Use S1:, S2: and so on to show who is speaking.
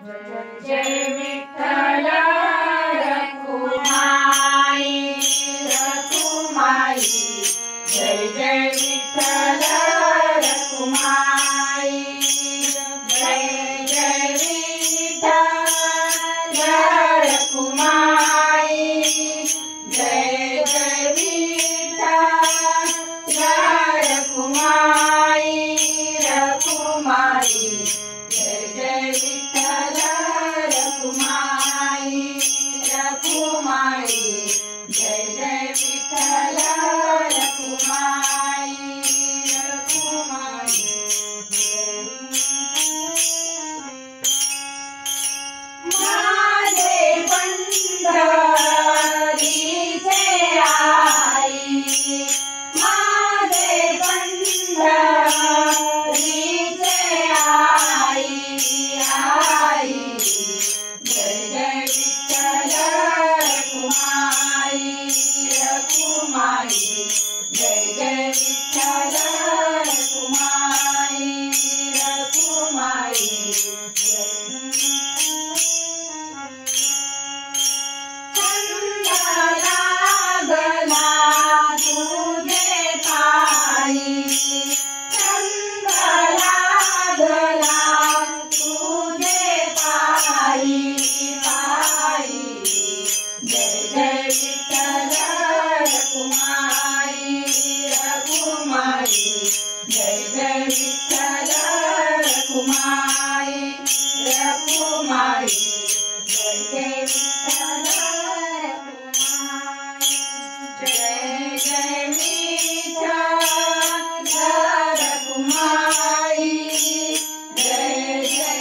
S1: जय विठ्ठल रखुमाई रखुमाई जय जय विठ्ठल रखुमाई जय जय विठ्ठल रखुमाई जय जय विठ्ठल रखुमाई रखुमाई जय जय विठ्ठल रखुमाई रखुमाई जय जय विठ्ठल रखुमाई रखुमाई माझे पंढरीचे आई माझे पंढरीचे आई आई जय जय विठ्ठल रखुमाई रखुमाई जय जय विठ्ठल रखुमाई रखुमाई छंद लागला तुझे पायी छंद लागला तुझे पायी पायी जय जय विठ्ठल रखुमाई रखुमाई जय जय विठ्ठल रखुमाई रखुमाई जय जय विठ्ठल रखुमाई जय जय विठ्ठल रखुमाई जय जय